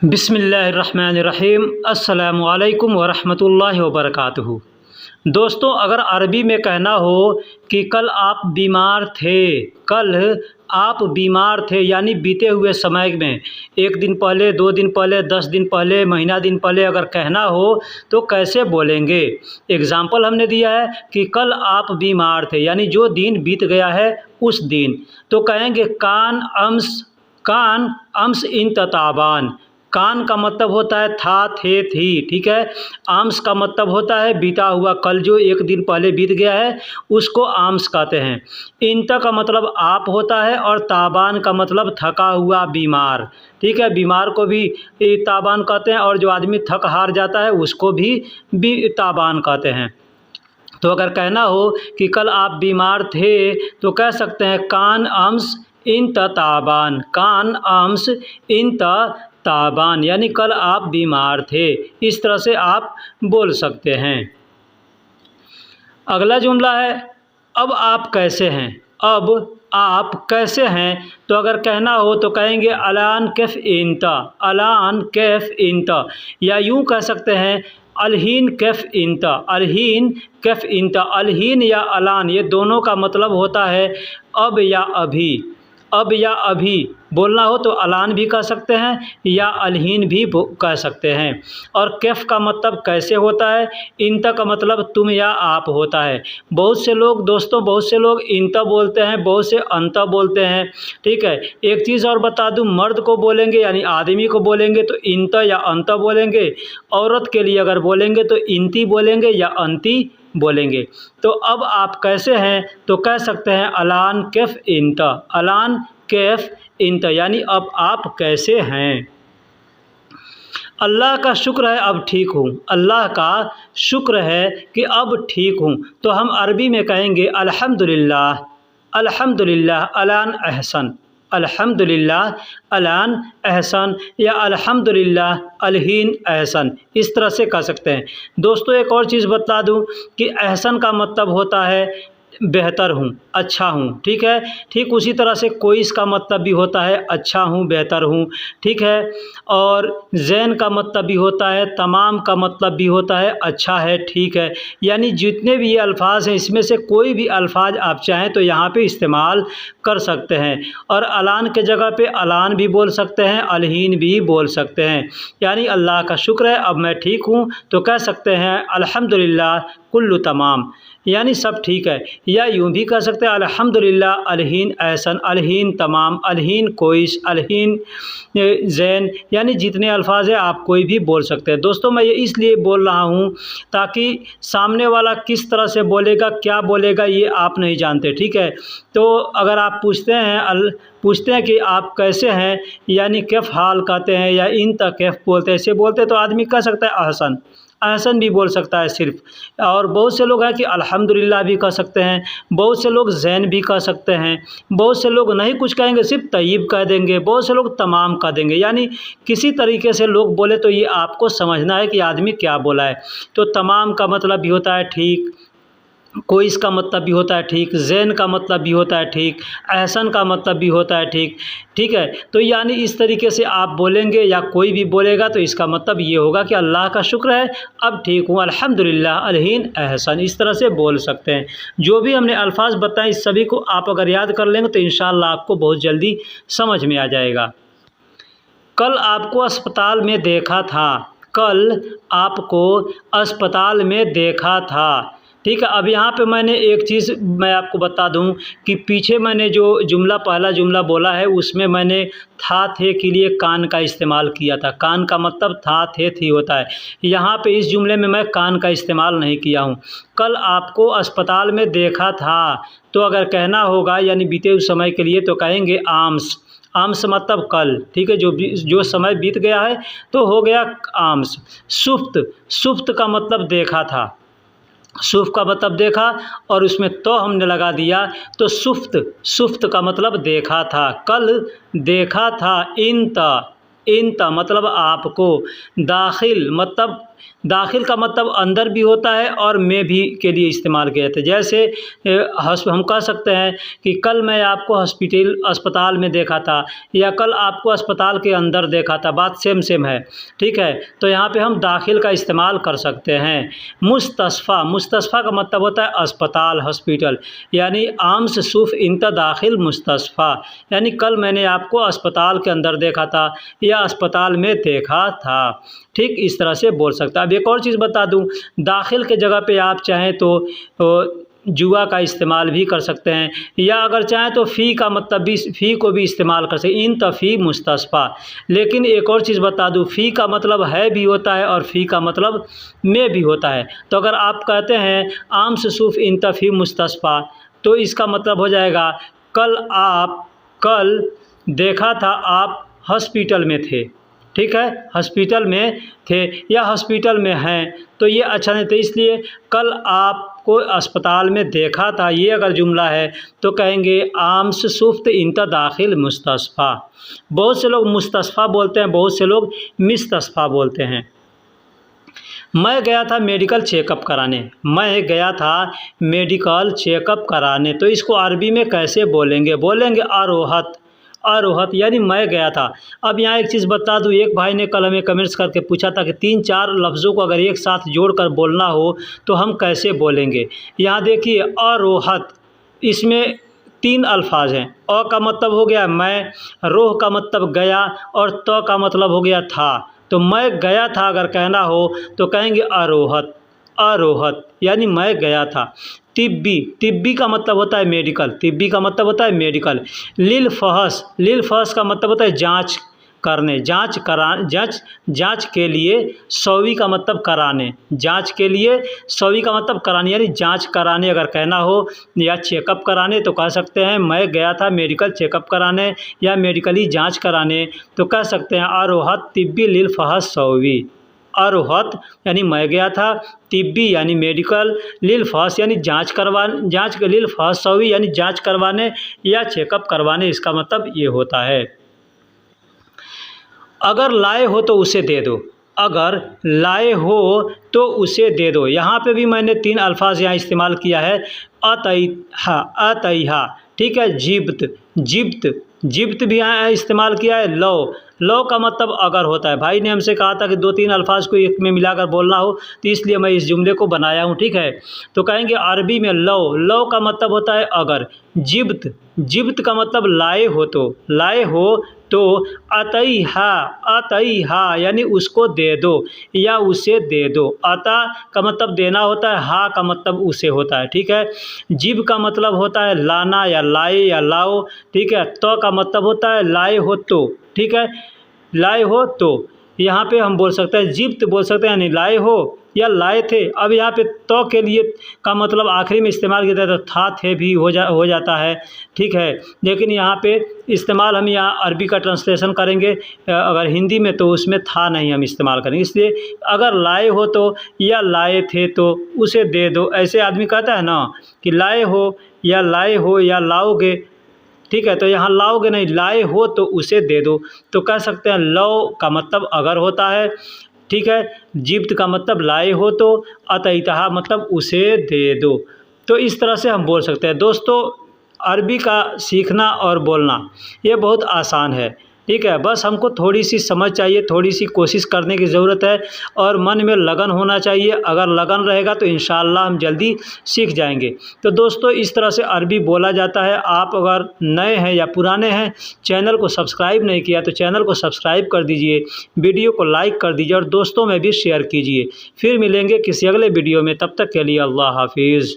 बिस्मिल्लाहिर्रहमानिर्रहीम। अस्सलामु अलैकुम वरहमतुल्लाहि वबरकातुहू। दोस्तों, अगर अरबी में कहना हो कि कल आप बीमार थे, कल आप बीमार थे यानी बीते हुए समय में, एक दिन पहले, 2 दिन पहले, 10 दिन पहले, महीना दिन पहले अगर कहना हो तो कैसे बोलेंगे। एग्ज़ाम्पल हमने दिया है कि कल आप बीमार थे यानी जो दिन बीत गया है उस दिन, तो कहेंगे कान अम्स इन तताबान। कान का मतलब होता है था, थे, थी, ठीक है। आम्स का मतलब होता है बीता हुआ, कल जो एक दिन पहले बीत गया है उसको आम्स कहते हैं। इंता का मतलब आप होता है और ताबान का मतलब थका हुआ, बीमार, ठीक है। बीमार को भी ताबान कहते हैं और जो आदमी थक हार जाता है उसको भी ताबान कहते हैं। तो अगर कहना हो कि कल आप बीमार थे तो कह सकते हैं कान अम्स इन ताबान, कान अम्स इन ताबान यानी कल आप बीमार थे। इस तरह से आप बोल सकते हैं। अगला जुमला है अब आप कैसे हैं। अब आप कैसे हैं, तो अगर कहना हो तो कहेंगे अलान कैफ इंता, अलान कैफ इंता, या यूँ कह सकते हैं अलहीन कैफ इंता, अलहीन कैफ इंता। अलहीन या अलान ये दोनों का मतलब होता है अब या अभी। अब या अभी बोलना हो तो अलान भी कह सकते हैं या अलहीन भी कह सकते हैं। और कैफ का मतलब कैसे होता है, इंता का मतलब तुम या आप होता है। बहुत से लोग दोस्तों, बहुत से लोग इंता बोलते हैं, बहुत से अंता बोलते हैं, ठीक है। एक चीज़ और बता दूं, मर्द को बोलेंगे यानी आदमी को बोलेंगे तो इंता या अंता बोलेंगे, औरत के लिए अगर बोलेंगे तो इंती बोलेंगे या अंती बोलेंगे। तो अब आप कैसे हैं तो कह सकते हैं अलान कैफ इंता, अलान कैफ इंता यानी अब आप कैसे हैं। अल्लाह का शुक्र है अब ठीक हूँ, अल्लाह का शुक्र है कि अब ठीक हूँ, तो हम अरबी में कहेंगे अल्हम्दुलिल्लाह, अल्हम्दुलिल्लाह अलान अहसन, अल्हम्दुलिल्लाह अलान अहसन या अल्हम्दुलिल्लाह अलहीन अहसन। इस तरह से कह सकते हैं। दोस्तों, एक और चीज़ बता दूं कि अहसन का मतलब होता है बेहतर हूँ, अच्छा हूँ, ठीक है। ठीक उसी तरह से कोइस का मतलब भी होता है अच्छा हूँ, बेहतर हूँ, ठीक है। और ज़ैन का मतलब भी होता है, तमाम का मतलब भी होता है अच्छा है, ठीक है। यानी जितने भी ये अल्फाज हैं इसमें से कोई भी अल्फाज आप चाहें तो यहाँ पे इस्तेमाल कर सकते हैं। और अलान के जगह पे अलान भी बोल सकते हैं, अलहीन भी बोल सकते हैं। यानी अल्लाह का शुक्र है अब मैं ठीक हूँ तो कह सकते हैं अल्हम्दुलिल्लाह कुल्लु तमाम यानी सब ठीक है। या यूँ भी कह सकते हैं अल्हम्दुलिल्लाह अलहीन अहसन, अलहीन तमाम, अलहीन कोइस, अलहीन ज़ैन, यानी जितने अल्फाज हैं आप कोई भी बोल सकते हैं। दोस्तों, मैं ये इसलिए बोल रहा हूँ ताकि सामने वाला किस तरह से बोलेगा, क्या बोलेगा, ये आप नहीं जानते, ठीक है। तो अगर आप पूछते हैं कि आप कैसे हैं यानी कैफ हाल कहते हैं या इन तक कैफ बोलते हैं, ऐसे बोलते हैं तो आदमी कह सकता है अहसन, अहसन भी बोल सकता है सिर्फ। और बहुत से लोग हैं कि अल्हम्दुलिल्लाह भी कह सकते हैं, बहुत से लोग ज़ैन भी कह सकते हैं, बहुत से लोग नहीं कुछ कहेंगे सिर्फ तय्यब कह देंगे, बहुत से लोग तमाम कह देंगे। यानी किसी तरीके से लोग बोले तो ये आपको समझना है कि आदमी क्या बोला है। तो तमाम का मतलब भी होता है ठीक, कोई इसका मतलब भी होता है ठीक, ज़ैन का मतलब भी होता है ठीक, अहसन का मतलब भी होता है ठीक, ठीक है। तो यानी इस तरीके से आप बोलेंगे या कोई भी बोलेगा तो इसका मतलब ये होगा कि अल्लाह का शुक्र है अब ठीक हूँ, अल्हम्दुलिल्लाह अलहीन अहसन, इस तरह से बोल सकते हैं। जो भी हमने अल्फाज बताए इस सभी को आप अगर याद कर लेंगे तो इंशाअल्लाह आपको बहुत जल्दी समझ में आ जाएगा। कल आपको अस्पताल में देखा था, कल आपको अस्पताल में देखा था, ठीक है। अब यहाँ पे मैंने एक चीज़ मैं आपको बता दूँ कि पीछे मैंने जो जुमला पहला जुमला बोला है उसमें मैंने था, थे के लिए कान का इस्तेमाल किया था। कान का मतलब था, थे, थी होता है। यहाँ पे इस जुमले में मैं कान का इस्तेमाल नहीं किया हूँ। कल आपको अस्पताल में देखा था, तो अगर कहना होगा यानी बीते हुए समय के लिए तो कहेंगे आम्स, आम्स मतलब कल, ठीक है। जो समय बीत गया है तो हो गया आम्स। सुफ्त, सुफ्त का मतलब देखा था, सुफ का मतलब देखा और उसमें तो हमने लगा दिया तो सुफ्त, सुफ्त का मतलब देखा था। कल देखा था इंता, इंता मतलब आपको। दाखिल मतलब दाखिल का मतलब अंदर भी होता है और में भी के लिए इस्तेमाल किया जाता है। जैसे हम कह सकते हैं कि कल मैं आपको अस्पताल में देखा था, या कल आपको अस्पताल के अंदर देखा था, बात सेम सेम है, ठीक है। तो यहाँ पे हम दाखिल का इस्तेमाल कर सकते हैं। मुस्तशफ़ा का मतलब होता है अस्पताल, हॉस्पिटल, यानी आम्स शुफ़ इंत दाखिल मुस्तशफ़ा, यानी कल मैंने आपको अस्पताल के अंदर देखा था या अस्पताल में देखा था। ठीक इस तरह से बोल सकता है। अब एक और चीज़ बता दूं, दाखिल के जगह पे आप चाहें तो जुआ का इस्तेमाल भी कर सकते हैं, या अगर चाहें तो फ़ी का मतलब भी, फ़ी को भी इस्तेमाल कर सकते हैं, इन तफ़ी मुस्तशफ़ा। लेकिन एक और चीज़ बता दूं, फ़ी का मतलब है भी होता है और फ़ी का मतलब में भी होता है। तो अगर आप कहते हैं आम्स शुफ़ इन तफ़ी मुस्तशफ़ा, तो इसका मतलब हो जाएगा कल देखा था आप हॉस्पिटल में थे, ठीक है, हॉस्पिटल में थे या हॉस्पिटल में हैं, तो ये अच्छा नहीं। तो इसलिए कल आपको अस्पताल में देखा था, ये अगर जुमला है तो कहेंगे आम्स शुफ़्त इंत दाखिल मुस्तशफ़ा। बहुत से लोग मुस्तशफ़ा बोलते हैं, बहुत से लोग मिस्तशफ़ा बोलते हैं। मैं गया था मेडिकल चेकअप कराने, मैं गया था मेडिकल चेकअप कराने, तो इसको अरबी में कैसे बोलेंगे? बोलेंगे अरोहत, अरोहत यानी मैं गया था। अब यहाँ एक चीज़ बता दूँ, एक भाई ने कल हमें कमेंट्स करके पूछा था कि 3-4 लफ्ज़ों को अगर एक साथ जोड़कर बोलना हो तो हम कैसे बोलेंगे। यहाँ देखिए अरोहत, इसमें 3 अल्फाज हैं। अ का मतलब हो गया मैं, रोह का मतलब गया, और त का मतलब हो गया था। तो मैं गया था अगर कहना हो तो कहेंगे अरोहत, अरोहत यानी मैं गया था। तिब्बी, तिब्बी का मतलब होता है मेडिकल, तिब्बी का मतलब होता है मेडिकल। लिल फहस, लिल फहस का मतलब होता है जांच करने, जांच के लिए। सौवी का मतलब कराने, जांच के लिए, सौवी का मतलब कराने, यानी जांच कराने अगर कहना हो या चेकअप कराने तो कह सकते हैं मैं गया था मेडिकल चेकअप कराने या मेडिकली जांच कराने, तो कह सकते हैं अरोहत तिब्बी लिल फहस सौवी। अरोहत यानी मैं गया था, तिब्बी यानी मेडिकल, लिल फहस यानी जांच के, लिल फहस सौवी यानी जांच करवाने या चेकअप करवाने, इसका मतलब ये होता है। अगर लाए हो तो उसे दे दो, अगर लाए हो तो उसे दे दो। यहाँ पे भी मैंने 3 अल्फाज यहाँ इस्तेमाल किया है, अतईहा, अतईहा, ठीक है। जिब्त भी यहाँ इस्तेमाल किया है। लो का मतलब अगर होता है। भाई ने हमसे कहा था कि 2-3 अल्फाज को एक में मिलाकर बोलना हो, तो इसलिए मैं इस जुमले को बनाया हूँ, ठीक है। तो कहेंगे अरबी में लो का मतलब होता है अगर। जिब्त का मतलब लाए हो तो अतईहा यानी उसको दे दो या उसे दे दो। अता का मतलब देना होता है, हा का मतलब उसे होता है, ठीक है। जिब का मतलब होता है लाना या लाए या लाओ, ठीक है। तो का मतलब होता है लाए हो तो, ठीक है, लाए हो तो। यहाँ पे हम बोल सकते हैं जिब्त बोल सकते हैं, यानी लाए हो या लाए थे। अब यहाँ पे तो के लिए का मतलब आखिरी में इस्तेमाल किया जाता है, तो था थे भी हो जाता है, ठीक है। लेकिन यहाँ पे इस्तेमाल हम यहाँ अरबी का ट्रांसलेशन करेंगे अगर हिंदी में, तो उसमें था नहीं हम इस्तेमाल करेंगे। इसलिए अगर लाए हो तो या लाए थे तो उसे दे दो। ऐसे आदमी कहता है ना कि लाए हो या लाओगे, ठीक है। तो यहाँ लाओगे नहीं, लाए हो तो उसे दे दो, तो कह सकते हैं लो का मतलब अगर होता है, ठीक है। जिब्त का मतलब लाए हो तो, अतईतहा मतलब उसे दे दो। तो इस तरह से हम बोल सकते हैं। दोस्तों, अरबी का सीखना और बोलना ये बहुत आसान है, ठीक है। बस हमको थोड़ी सी समझ चाहिए, थोड़ी सी कोशिश करने की ज़रूरत है और मन में लगन होना चाहिए। अगर लगन रहेगा तो इंशाअल्लाह हम जल्दी सीख जाएंगे। तो दोस्तों, इस तरह से अरबी बोला जाता है। आप अगर नए हैं या पुराने हैं, चैनल को सब्सक्राइब नहीं किया तो चैनल को सब्सक्राइब कर दीजिए, वीडियो को लाइक कर दीजिए और दोस्तों में भी शेयर कीजिए। फिर मिलेंगे किसी अगले वीडियो में, तब तक के लिए अल्लाह हाफिज़।